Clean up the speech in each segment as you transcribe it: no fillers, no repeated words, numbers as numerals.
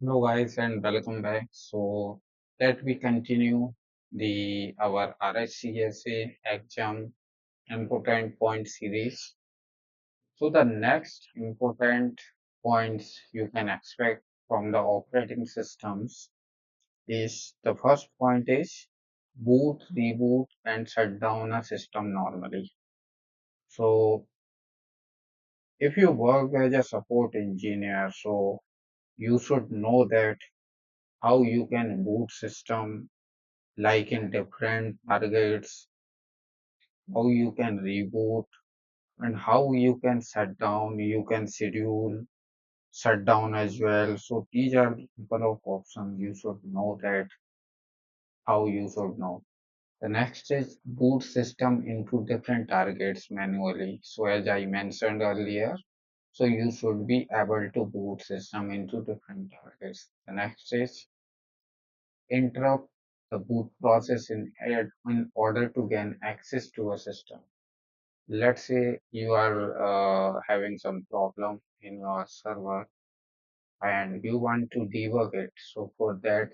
Hello guys and welcome back. So let we continue the our RHCSA exam important point series. So the next important points you can expect from the operating systems is the first point is boot, reboot and shut down a system normally. So if you work as a support engineer, so you should know that how you can boot system like in different targets, how you can reboot and how you can shut down, you can schedule shut down as well. So these are the couple of options you should know that how you should know. The next is boot system into different targets manually. So as I mentioned earlier, so you should be able to boot system into different targets. The next is interrupt the boot process in order to gain access to a system. Let's say you are having some problem in your server and you want to debug it. So for that,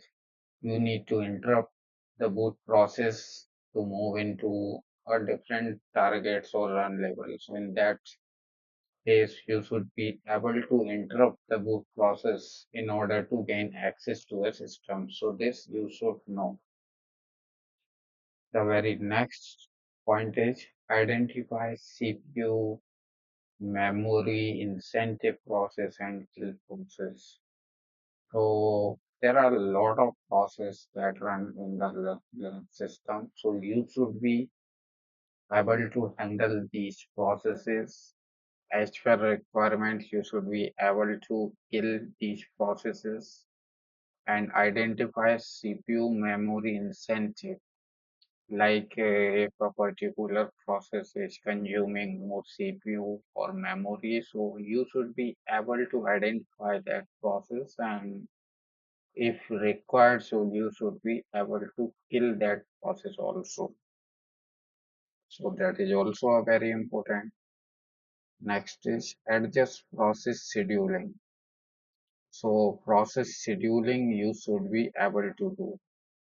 you need to interrupt the boot process to move into a different targets or run level. So in that case, you should be able to interrupt the boot process in order to gain access to a system. So this you should know. The very next point is identify CPU memory, incentive process, and kill process. So there are a lot of processes that run in the system. So you should be able to handle these processes as per requirements. You should be able to kill these processes and identify CPU memory incentive. Like if a particular process is consuming more CPU or memory, so you should be able to identify that process and if required, so you should be able to kill that process also. So that is also a very important. Next is adjust process scheduling. So process scheduling you should be able to do.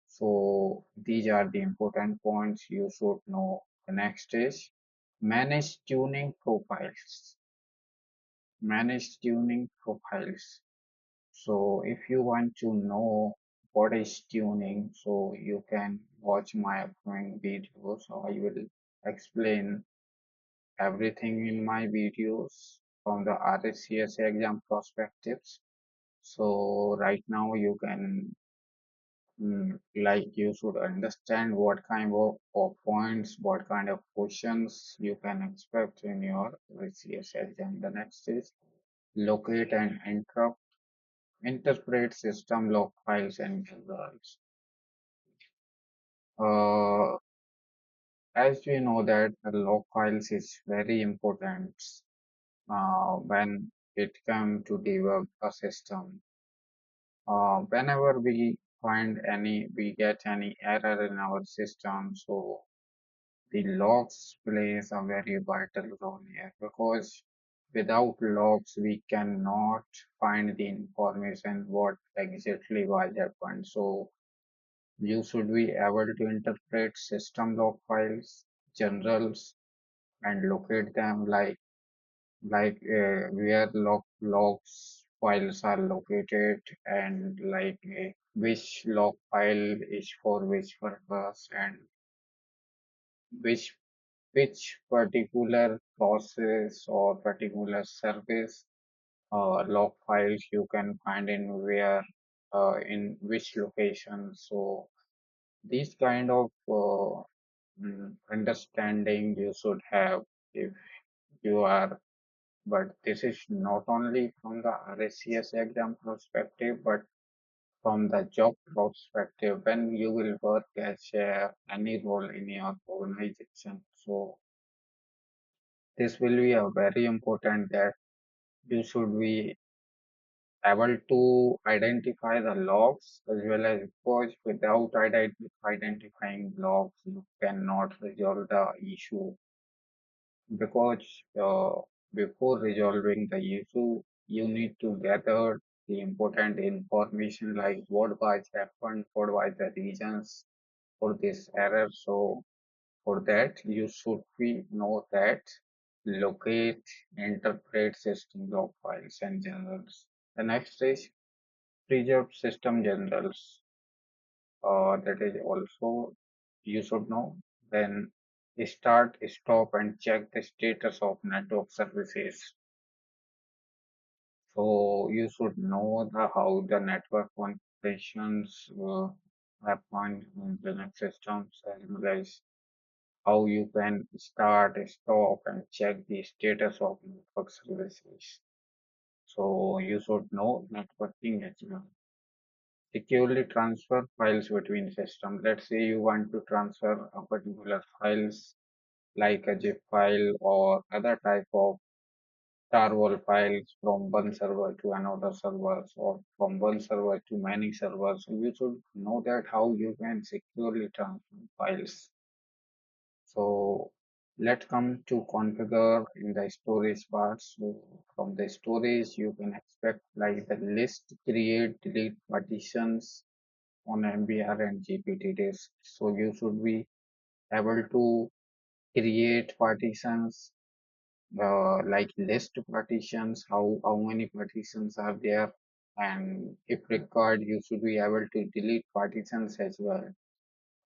So these are the important points you should know. The next is manage tuning profiles. Manage tuning profiles. So if you want to know what is tuning, so you can watch my upcoming videos. So I will explain everything in my videos from the RHCSA exam perspectives. So right now you can like you should understand what kind of points, what kind of questions you can expect in your RCS exam. The next is locate and interpret system log files and results. Uh, as we know that the log files is very important when it comes to debug a system. Whenever we get any error in our system, so the logs plays a very vital role here because without logs we cannot find the information what exactly was happened. So you should be able to interpret system log files, generals, and locate them like where logs files are located and which log file is for which purpose and which which particular process or particular service log files you can find in where in which location. So these kind of understanding you should have if you are, but this is not only from the RSCS exam perspective but from the job perspective when you will work as any role in your organization. So this will be a very important that you should be able to identify the logs as well as because without identifying logs you cannot resolve the issue because before resolving the issue you need to gather the important information like what was happened, what was the reasons for this error. So for that, you should be know that locate, interpret system log files and generals. The next is preserve system generals. That is also you should know. Then start, stop, and check the status of network services. So you should know how the network configurations happen in Linux systems as well as how you can start, stop, and check the status of network services. So you should know networking as well. Securely transfer files between systems. Let's say you want to transfer a particular files like a zip file or other type of tarwall files from one server to another server or from one server to many servers. So you should know that how you can securely transfer files. So let's come to configure in the storage part. So from the storage, you can expect like the list, create, delete partitions on MBR and GPT disk. So you should be able to create partitions like list partitions, how many partitions are there, and if required, you should be able to delete partitions as well,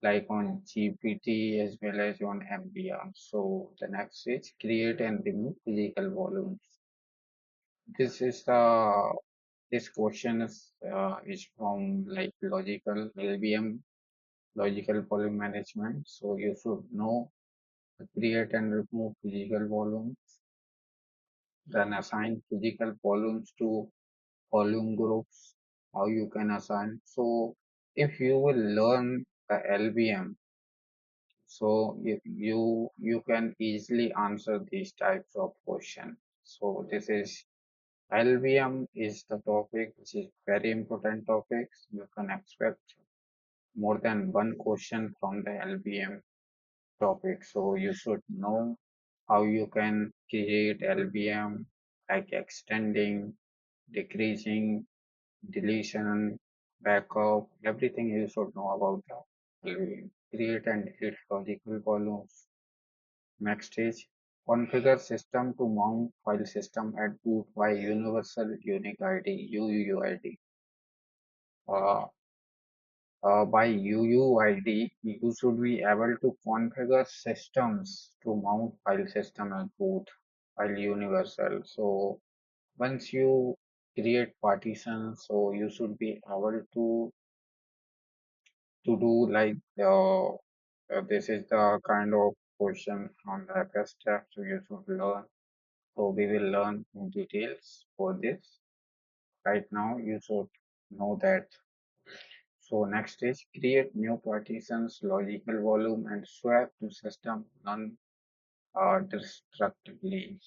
like on GPT as well as on MBR. So the next is create and remove physical volumes. This is this question is from like logical LVM, logical volume management. So you should know the create and remove physical volumes, then assign physical volumes to volume groups, how you can assign. So if you will learn the LVM, so you can easily answer these types of questions. So this is LVM is the topic which is very important topic. You can expect more than one question from the LVM topic. So you should know how you can create LVM like extending, decreasing, deletion, backup, everything you should know about that. Create and delete logical volumes. Next is configure system to mount file system at boot by universal unique ID UUID. Uh, by UUID, you should be able to configure systems to mount file system at boot while universal. So once you create partitions, so you should be able to do like this is the kind of question on the first step, so you should learn. So we will learn in details for this. Right now, you should know that. So next is create new partitions, logical volume, and swap to system non-destructively.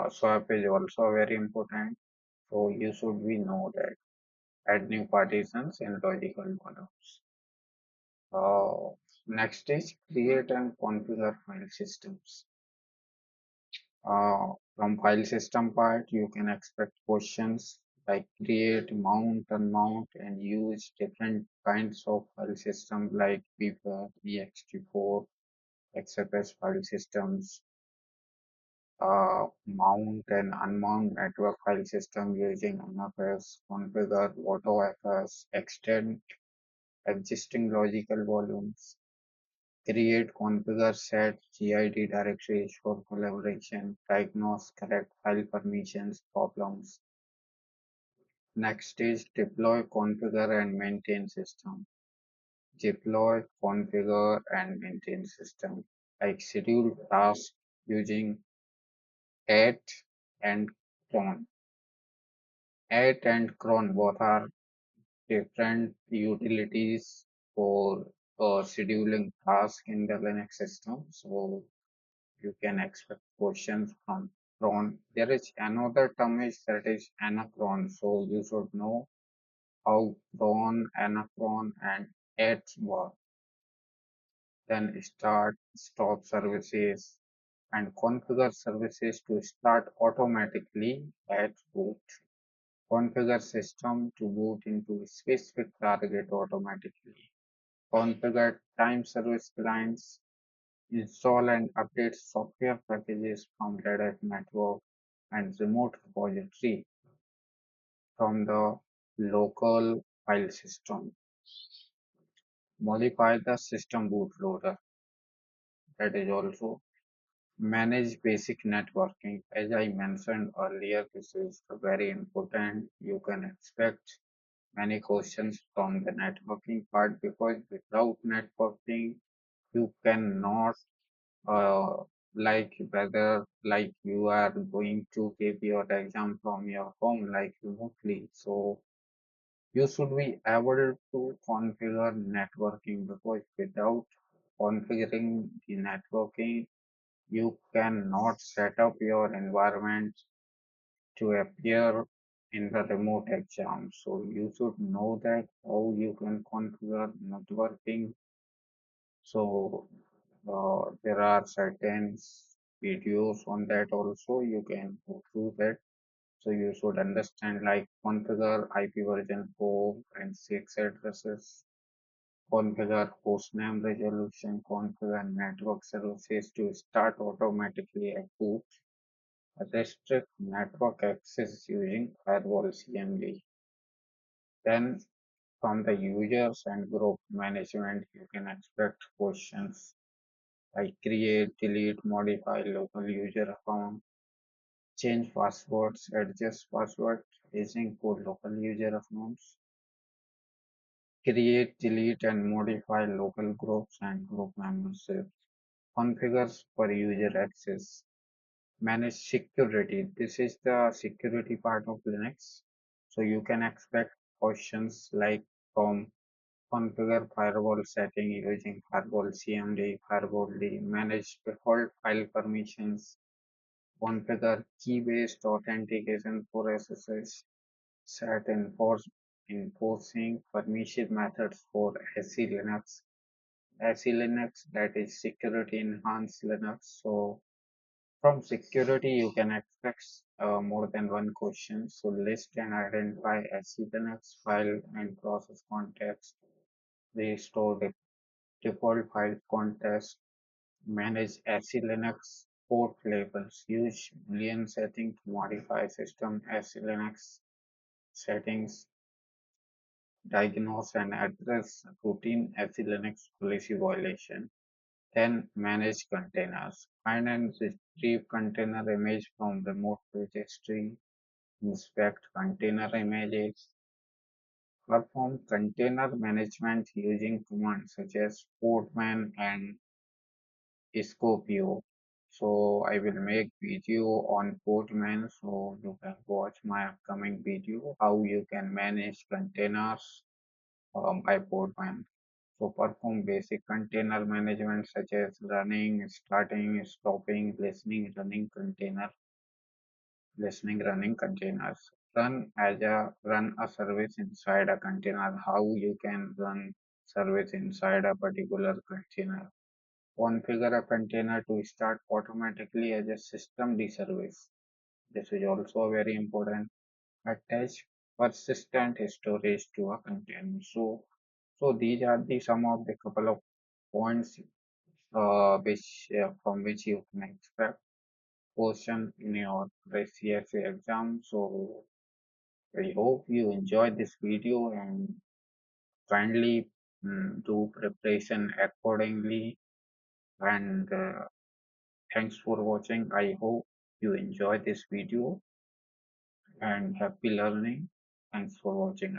Swap is also very important. So you should be know that. Add new partitions in logical volumes. Next is create and configure file systems. From file system part, you can expect questions like create, mount, unmount, and use different kinds of file system like PPA, ext4, XFS file systems, mount and unmount network file system using NFS, configure AutoFS, extend existing logical volumes, create, configure, set GID directories for collaboration, diagnose, correct file permissions, problems. Next is deploy, configure, and maintain system. Deploy, configure, and maintain system. Like schedule tasks using at and cron. At and cron both are different utilities for scheduling tasks in the Linux system. So you can expect questions from cron. There is another term is that is anachron. So you should know how cron, anachron, and at work. Then start, stop services, and configure services to start automatically at boot. Configure system to boot into a specific target automatically. Configure time service clients. Install and update software packages from Red Hat Network and remote repository from the local file system. Modify the system bootloader. That is also manage basic networking. As I mentioned earlier, this is very important. You can expect many questions from the networking part because without networking, you cannot like whether like you are going to give your exam from your home like remotely. So you should be able to configure networking because without configuring the networking, you cannot set up your environment to appear in the remote exam. So you should know that how you can configure networking. So there are certain videos on that also. You can go through that. So you should understand like configure IP version 4 and 6 addresses, configure hostname resolution, configure network services to start automatically at boot, restrict network access using firewall CMD. Then from the users and group management, you can expect questions like create, delete, modify local user account, change passwords, adjust password using for local user accounts, create, delete, and modify local groups and group memberships, configures per user access, manage security. This is the security part of Linux. So you can expect questions like from configure firewall setting using firewall CMD, firewall D, manage default file permissions, configure key-based authentication for SSH, set enforcing permission methods for SE Linux. SE Linux, that is security enhanced Linux. So from security, you can expect more than one question. So list and identify SE Linux file and process context, restore the default file context, manage SE Linux port labels, use Boolean setting to modify system SE Linux settings, diagnose and address routine SE Linux policy violation. Then manage containers. Find and retrieve container image from remote registry. Inspect container images. Perform container management using commands such as portman and Scorpio. So I will make video on Postman, so you can watch my upcoming video how you can manage containers by Postman. So perform basic container management such as running, starting, stopping, running containers. Run a service inside a container. How you can run service inside a particular container. Configure a container to start automatically as a system D service. This is also very important. Attach persistent storage to a container. So these are the some of the couple of points which from which you can expect question in your RHCSA exam. So I hope you enjoyed this video and kindly do preparation accordingly and thanks for watching. I hope you enjoy this video and happy learning. Thanks for watching.